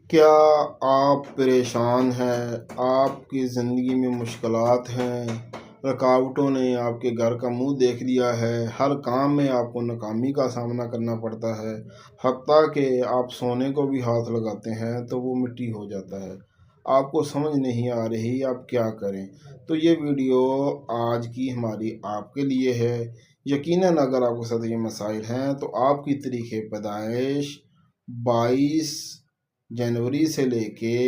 کیا آپ پریشان ہیں؟ آپ کی زندگی میں مشکلات ہیں، رکاوٹوں نے آپ کے گھر کا منہ دیکھ لیا ہے، ہر کام میں آپ کو ناکامی کا سامنا کرنا پڑتا ہے، حتیٰ کہ آپ سونے کو بھی ہاتھ لگاتے ہیں تو وہ مٹی ہو جاتا ہے، آپ کو سمجھ نہیں آ رہی آپ کیا کریں؟ تو یہ ویڈیو آج کی ہماری آپ کے لیے ہے۔ یقیناً اگر آپ کے ساتھ یہ مسائل ہیں تو آپ کی تاریخ پیدائش 22 جنوری سے لے کے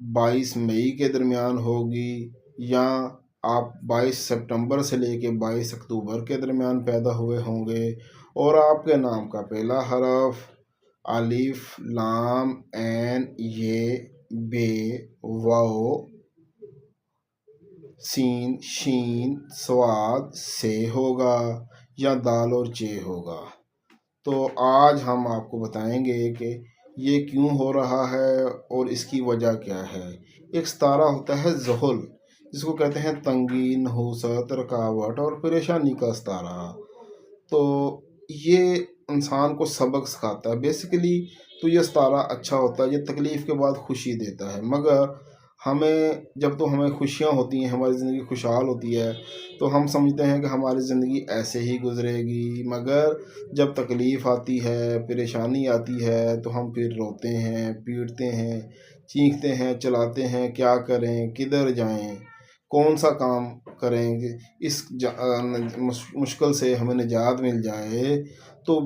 22 مئی کے درمیان ہوگی، یا آپ 22 سپٹمبر سے لے کے 22 اکتوبر کے درمیان پیدا ہوئے ہوں گے، اور آپ کے نام کا پہلا حرف الف، لام، عین، یہ، بے، واو، سین، شین، صاد، سے ہوگا، یا دال اور چے ہوگا۔ تو آج ہم آپ کو بتائیں گے کہ یہ کیوں ہو رہا ہے اور اس کی وجہ کیا ہے۔ ایک ستارہ ہوتا ہے زحل، جس کو کہتے ہیں تنگی، نحوست، رکاوٹ اور پریشانی کا ستارہ۔ تو یہ انسان کو سبق سکھاتا ہے بیسیکلی۔ تو یہ ستارہ اچھا ہوتا ہے، یہ تکلیف کے بعد خوشی دیتا ہے، مگر جب تو ہمیں خوشیاں ہوتی ہیں، ہماری زندگی خوشحال ہوتی ہے، تو ہم سمجھتے ہیں کہ ہماری زندگی ایسے ہی گزرے گی، مگر جب تکلیف آتی ہے، پریشانی آتی ہے، تو ہم پھر روتے ہیں، پیٹتے ہیں، چیختے ہیں، چلاتے ہیں، کیا کریں، کدھر جائیں، کون سا کام کریں کہ اس مشکل سے ہمیں نجات مل جائے۔ تو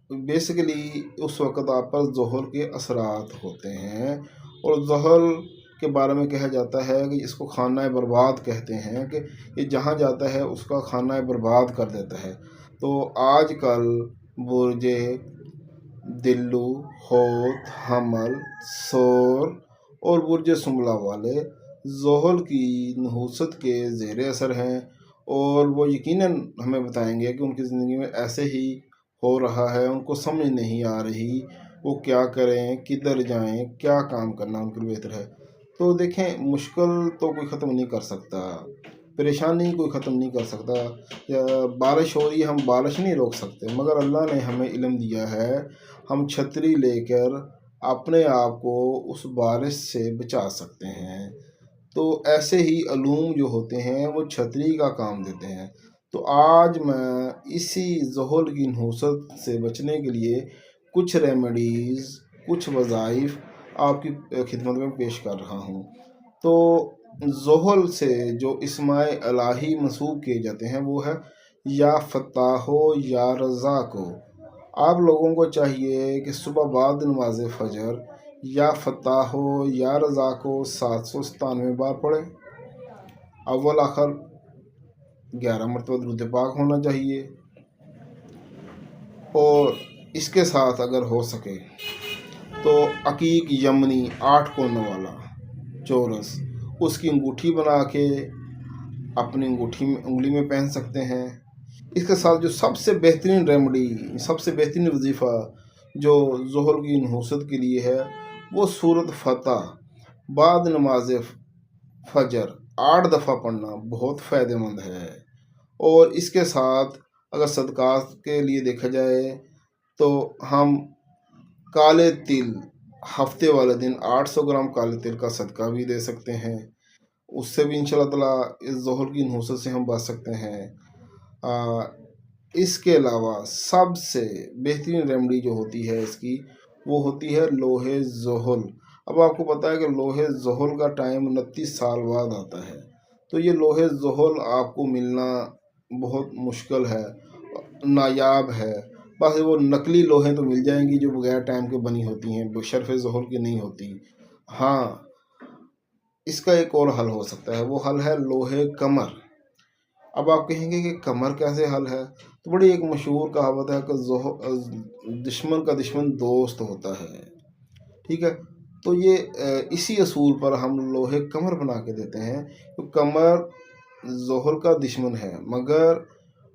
بیسیکلی اس وقت آپ پر زحل کے اثرات ہوتے ہیں، اور زحل کے بارے میں کہا جاتا ہے کہ اس کو خانہ برباد کہتے ہیں، کہ یہ جہاں جاتا ہے اس کا خانہ برباد کر دیتا ہے۔ تو آج کل برج دلو، حوت، حمل، سور اور برج سنبلہ والے زحل کی نحوست کے زیر اثر ہیں، اور وہ یقیناً ہمیں بتائیں گے کہ ان کی زندگی میں ایسے ہی ہو رہا ہے، ان کو سمجھ نہیں آ رہی وہ کیا کریں، کدھر جائیں، کیا کام کرنا ان کے لیے بہتر ہے۔ تو دیکھیں، مشکل تو کوئی ختم نہیں کر سکتا، پریشانی کوئی ختم نہیں کر سکتا، یا بارش ہو رہی ہے، ہم بارش نہیں روک سکتے، مگر اللہ نے ہمیں علم دیا ہے، ہم چھتری لے کر اپنے آپ کو اس بارش سے بچا سکتے ہیں۔ تو ایسے ہی علوم جو ہوتے ہیں وہ چھتری کا کام دیتے ہیں۔ تو آج میں اسی زحل کی نحوست سے بچنے کے لیے کچھ ریمیڈیز، کچھ وظائف آپ کی خدمت میں پیش کر رہا ہوں۔ تو زحل سے جو اسماء الہی منسوب کیے جاتے ہیں وہ ہے یا فتاح و یا رزاق ہو۔ آپ لوگوں کو چاہیے کہ صبح بعد نماز فجر یا فتاح و یا رزاق ہو 797 بار پڑھیں۔ اول آخر 11 مرتبہ درود پاک ہونا چاہیے، اور اس کے ساتھ اگر ہو سکے تو عقیق یمنی 8 کونوں والا چورس، اس کی انگوٹھی بنا کے اپنی انگلی میں پہن سکتے ہیں۔ اس کے ساتھ جو سب سے بہترین ریمیڈی، سب سے بہترین وظیفہ جو زحل کی نحوست کے لیے ہے، وہ سورۃ فتح بعد نماز فجر 8 دفعہ پڑھنا بہت فائدہ مند ہے۔ اور اس کے ساتھ اگر صدقات کے لیے دیکھا جائے تو ہم کالے تل ہفتے والے دن 800 گرام کالے تل کا صدقہ بھی دے سکتے ہیں، اس سے بھی انشاءاللہ تعالیٰ اس زحل کی نحوست سے ہم بچ سکتے ہیں۔ اس کے علاوہ سب سے بہترین ریمیڈی جو ہوتی ہے اس کی، وہ ہوتی ہے لوح زحل۔ اب آپ کو پتہ ہے کہ لوح زحل کا ٹائم 29 سال بعد آتا ہے، تو یہ لوح زحل آپ کو ملنا بہت مشکل ہے، نایاب ہے۔ بس وہ نقلی لوہیں تو مل جائیں گی جو بغیر ٹائم کے بنی ہوتی ہیں، بشرف زحل کی نہیں ہوتی۔ ہاں، اس کا ایک اور حل ہو سکتا ہے، وہ حل ہے لوح قمر۔ اب آپ کہیں گے کہ قمر کیسے حل ہے؟ تو بڑی ایک مشہور کہاوت ہے کہ دشمن کا دشمن دوست ہوتا ہے، ٹھیک ہے؟ تو یہ اسی اصول پر ہم لوح قمر بنا کے دیتے ہیں، تو قمر زحل کا دشمن ہے، مگر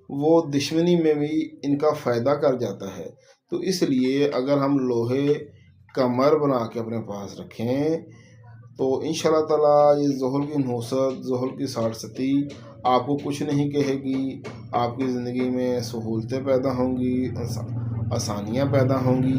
وہ دشمنی میں بھی ان کا فائدہ کر جاتا ہے۔ تو اس لیے اگر ہم لوح قمر بنا کے اپنے پاس رکھیں تو انشاءاللہ تعالیٰ یہ زحل کی نحوست، زحل کی ساڑھ ستی آپ کو کچھ نہیں کہے گی، آپ کی زندگی میں سہولتیں پیدا ہوں گی، آسانیاں پیدا ہوں گی،